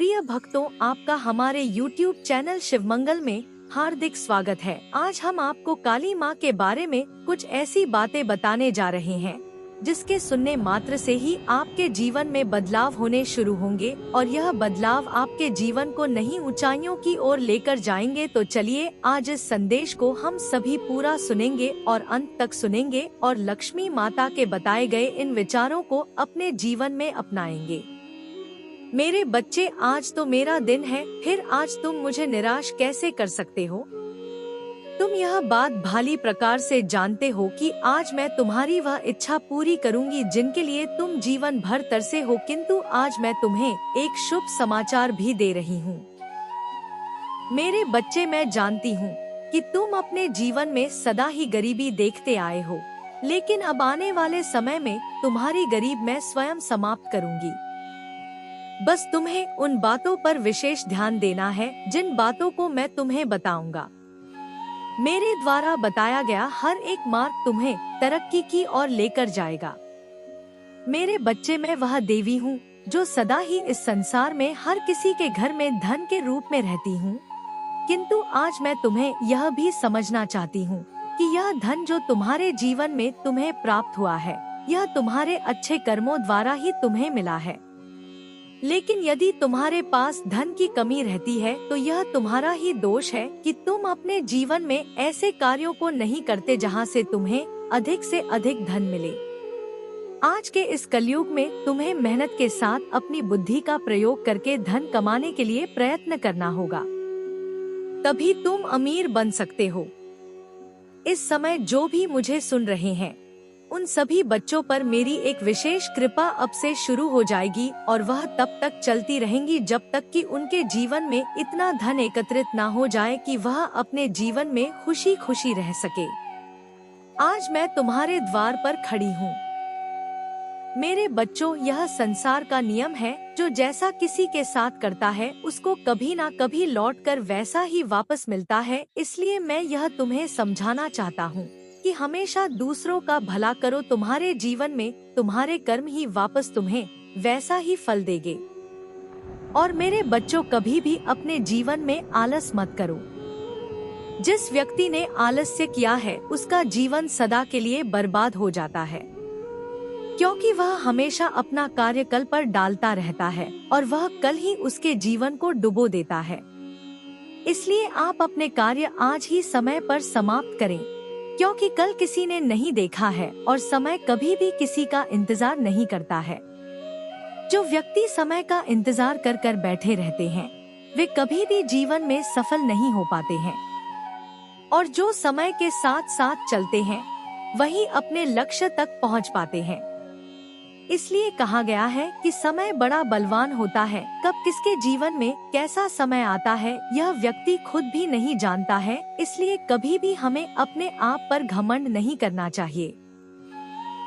प्रिय भक्तों, आपका हमारे YouTube चैनल शिवमंगल में हार्दिक स्वागत है। आज हम आपको काली माँ के बारे में कुछ ऐसी बातें बताने जा रहे हैं जिसके सुनने मात्र से ही आपके जीवन में बदलाव होने शुरू होंगे और यह बदलाव आपके जीवन को नई ऊंचाइयों की ओर लेकर जाएंगे। तो चलिए आज इस संदेश को हम सभी पूरा सुनेंगे और अंत तक सुनेंगे और लक्ष्मी माता के बताए गए इन विचारों को अपने जीवन में अपनाएंगे। मेरे बच्चे, आज तो मेरा दिन है, फिर आज तुम मुझे निराश कैसे कर सकते हो? तुम यह बात भली प्रकार से जानते हो कि आज मैं तुम्हारी वह इच्छा पूरी करूंगी जिनके लिए तुम जीवन भर तरसे हो, किंतु आज मैं तुम्हें एक शुभ समाचार भी दे रही हूँ। मेरे बच्चे, मैं जानती हूँ कि तुम अपने जीवन में सदा ही गरीबी देखते आए हो, लेकिन अब आने वाले समय में तुम्हारी गरीब मैं स्वयं समाप्त करूंगी। बस तुम्हें उन बातों पर विशेष ध्यान देना है जिन बातों को मैं तुम्हें बताऊंगा। मेरे द्वारा बताया गया हर एक मार्ग तुम्हें तरक्की की ओर लेकर जाएगा। मेरे बच्चे, मैं वह देवी हूँ जो सदा ही इस संसार में हर किसी के घर में धन के रूप में रहती हूँ, किंतु आज मैं तुम्हें यह भी समझना चाहती हूँ कि यह धन जो तुम्हारे जीवन में तुम्हें प्राप्त हुआ है, यह तुम्हारे अच्छे कर्मों द्वारा ही तुम्हें मिला है। लेकिन यदि तुम्हारे पास धन की कमी रहती है तो यह तुम्हारा ही दोष है कि तुम अपने जीवन में ऐसे कार्यों को नहीं करते जहां से तुम्हें अधिक से अधिक धन मिले। आज के इस कलयुग में तुम्हें मेहनत के साथ अपनी बुद्धि का प्रयोग करके धन कमाने के लिए प्रयत्न करना होगा, तभी तुम अमीर बन सकते हो। इस समय जो भी मुझे सुन रहे हैं, उन सभी बच्चों पर मेरी एक विशेष कृपा अब से शुरू हो जाएगी और वह तब तक चलती रहेंगी जब तक कि उनके जीवन में इतना धन एकत्रित ना हो जाए कि वह अपने जीवन में खुशी खुशी रह सके। आज मैं तुम्हारे द्वार पर खड़ी हूँ। मेरे बच्चों, यह संसार का नियम है, जो जैसा किसी के साथ करता है उसको कभी ना कभी लौटकर वैसा ही वापस मिलता है। इसलिए मैं यह तुम्हें समझाना चाहता हूँ कि हमेशा दूसरों का भला करो। तुम्हारे जीवन में तुम्हारे कर्म ही वापस तुम्हें वैसा ही फल देंगे। और मेरे बच्चों, कभी भी अपने जीवन में आलस मत करो। जिस व्यक्ति ने आलस्य किया है उसका जीवन सदा के लिए बर्बाद हो जाता है, क्योंकि वह हमेशा अपना कार्य कल पर डालता रहता है और वह कल ही उसके जीवन को डुबो देता है। इसलिए आप अपने कार्य आज ही समय पर समाप्त करें, क्योंकि कल किसी ने नहीं देखा है और समय कभी भी किसी का इंतजार नहीं करता है। जो व्यक्ति समय का इंतजार कर कर बैठे रहते हैं वे कभी भी जीवन में सफल नहीं हो पाते हैं, और जो समय के साथ साथ चलते हैं वही अपने लक्ष्य तक पहुंच पाते हैं। इसलिए कहा गया है कि समय बड़ा बलवान होता है। कब किसके जीवन में कैसा समय आता है यह व्यक्ति खुद भी नहीं जानता है। इसलिए कभी भी हमें अपने आप पर घमंड नहीं करना चाहिए।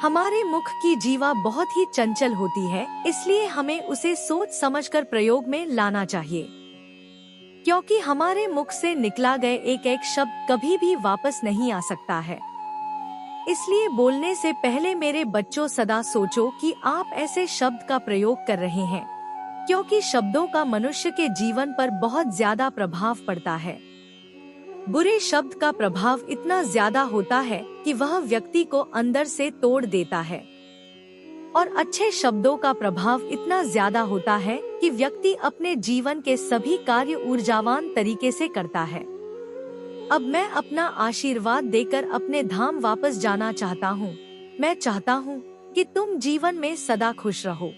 हमारे मुख की जीवा बहुत ही चंचल होती है, इसलिए हमें उसे सोच समझकर प्रयोग में लाना चाहिए, क्योंकि हमारे मुख से निकला गए एक एक शब्द कभी भी वापस नहीं आ सकता है। इसलिए बोलने से पहले मेरे बच्चों सदा सोचो कि आप ऐसे शब्द का प्रयोग कर रहे हैं, क्योंकि शब्दों का मनुष्य के जीवन पर बहुत ज्यादा प्रभाव पड़ता है। बुरे शब्द का प्रभाव इतना ज्यादा होता है कि वह व्यक्ति को अंदर से तोड़ देता है, और अच्छे शब्दों का प्रभाव इतना ज्यादा होता है कि व्यक्ति अपने जीवन के सभी कार्य ऊर्जावान तरीके से करता है। अब मैं अपना आशीर्वाद देकर अपने धाम वापस जाना चाहता हूँ। मैं चाहता हूँ कि तुम जीवन में सदा खुश रहो।